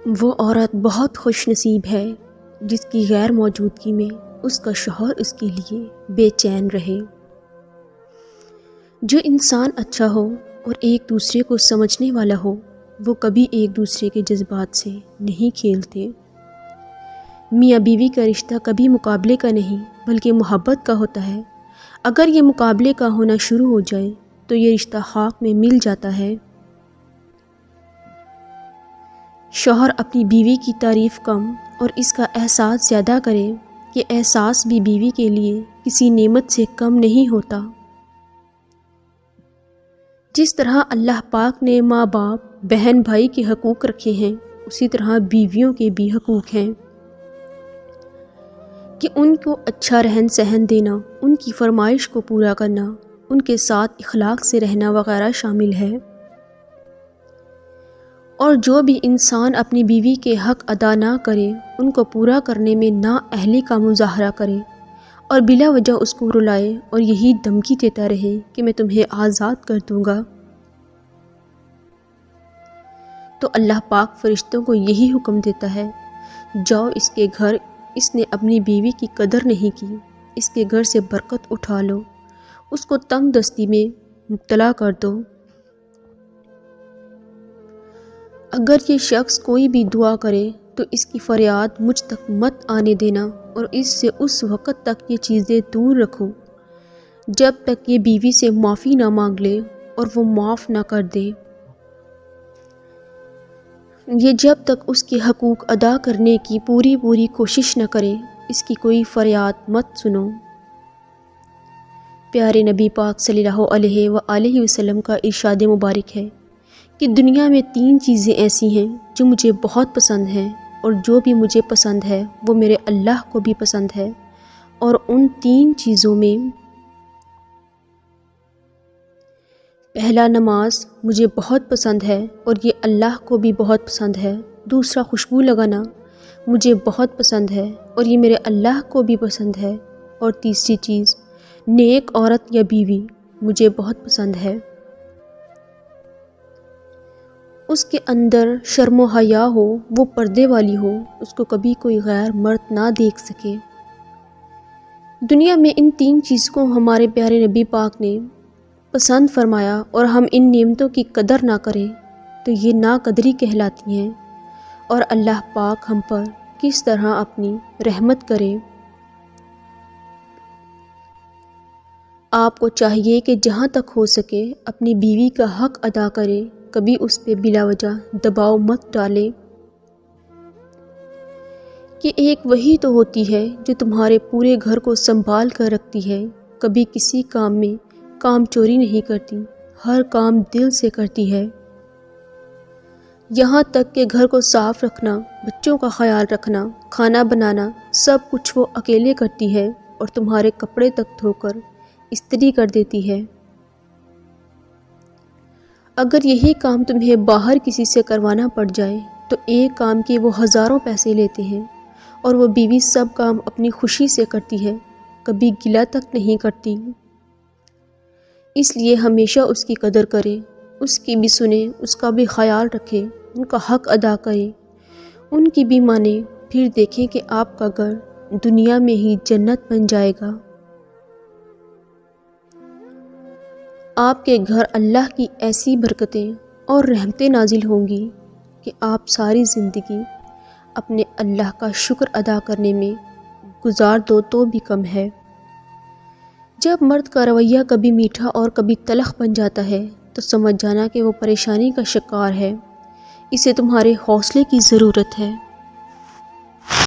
وہ عورت بہت خوش نصیب ہے جس کی غیر موجودگی میں اس کا شوہر اس کے لیے بے چین رہے۔ جو انسان اچھا ہو اور ایک دوسرے کو سمجھنے والا ہو وہ کبھی ایک دوسرے کے جذبات سے نہیں کھیلتے۔ میاں بیوی کا رشتہ کبھی مقابلے کا نہیں بلکہ محبت کا ہوتا ہے۔ اگر یہ مقابلے کا ہونا شروع ہو جائے تو یہ رشتہ خاک میں مل جاتا ہے۔ شوہر اپنی بیوی کی تعریف کم اور اس کا احساس زیادہ کرے کہ احساس بھی بیوی کے لیے کسی نعمت سے کم نہیں ہوتا۔ جس طرح اللہ پاک نے ماں باپ بہن بھائی کے حقوق رکھے ہیں اسی طرح بیویوں کے بھی حقوق ہیں کہ ان کو اچھا رہن سہن دینا، ان کی فرمائش کو پورا کرنا، ان کے ساتھ اخلاق سے رہنا وغیرہ شامل ہے۔ اور جو بھی انسان اپنی بیوی کے حق ادا نہ کرے، ان کو پورا کرنے میں نااہلی کا مظاہرہ کرے اور بلا وجہ اس کو رلائے اور یہی دھمکی دیتا رہے کہ میں تمہیں آزاد کر دوں گا، تو اللہ پاک فرشتوں کو یہی حکم دیتا ہے، جاؤ اس کے گھر، اس نے اپنی بیوی کی قدر نہیں کی، اس کے گھر سے برکت اٹھا لو، اس کو تنگ دستی میں مبتلا کر دو۔ اگر یہ شخص کوئی بھی دعا کرے تو اس کی فریاد مجھ تک مت آنے دینا اور اس سے اس وقت تک یہ چیزیں دور رکھو جب تک یہ بیوی سے معافی نہ مانگ لے اور وہ معاف نہ کر دے۔ یہ جب تک اس کے حقوق ادا کرنے کی پوری کوشش نہ کرے اس کی کوئی فریاد مت سنو۔ پیارے نبی پاک صلی اللہ علیہ وآلہ وسلم کا ارشاد مبارک ہے کہ دنیا میں 3 چیزیں ایسی ہیں جو مجھے بہت پسند ہیں اور جو بھی مجھے پسند ہے وہ میرے اللہ کو بھی پسند ہے، اور ان 3 چیزوں میں پہلا نماز مجھے بہت پسند ہے اور یہ اللہ کو بھی بہت پسند ہے، دوسرا خوشبو لگانا مجھے بہت پسند ہے اور یہ میرے اللہ کو بھی پسند ہے، اور تیسری چیز نیک عورت یا بیوی مجھے بہت پسند ہے۔ اس کے اندر شرم و حیا ہو، وہ پردے والی ہو، اس کو کبھی کوئی غیر مرد نہ دیکھ سکے۔ دنیا میں ان 3 چیزوں کو ہمارے پیارے نبی پاک نے پسند فرمایا اور ہم ان نعمتوں کی قدر نہ کریں تو یہ ناقدری کہلاتی ہیں، اور اللہ پاک ہم پر کس طرح اپنی رحمت کرے۔ آپ کو چاہیے کہ جہاں تک ہو سکے اپنی بیوی کا حق ادا کرے، کبھی اس پہ بلا وجہ دباؤ مت ڈالے، کہ ایک وہی تو ہوتی ہے جو تمہارے پورے گھر کو سنبھال کر رکھتی ہے، کبھی کسی کام میں کام چوری نہیں کرتی، ہر کام دل سے کرتی ہے، یہاں تک کہ گھر کو صاف رکھنا، بچوں کا خیال رکھنا، کھانا بنانا سب کچھ وہ اکیلے کرتی ہے، اور تمہارے کپڑے تک دھو کر استری کر دیتی ہے۔ اگر یہی کام تمہیں باہر کسی سے کروانا پڑ جائے تو ایک کام کے وہ ہزاروں پیسے لیتے ہیں، اور وہ بیوی سب کام اپنی خوشی سے کرتی ہے، کبھی گلہ تک نہیں کرتی۔ اس لیے ہمیشہ اس کی قدر کرے، اس کی بھی سنے، اس کا بھی خیال رکھے، ان کا حق ادا کرے، ان کی بھی مانے، پھر دیکھیں کہ آپ کا گھر دنیا میں ہی جنت بن جائے گا۔ آپ کے گھر اللہ کی ایسی برکتیں اور رحمتیں نازل ہوں گی کہ آپ ساری زندگی اپنے اللہ کا شکر ادا کرنے میں گزار دو تو بھی کم ہے۔ جب مرد کا رویہ کبھی میٹھا اور کبھی تلخ بن جاتا ہے تو سمجھ جانا کہ وہ پریشانی کا شکار ہے، اسے تمہارے حوصلے کی ضرورت ہے۔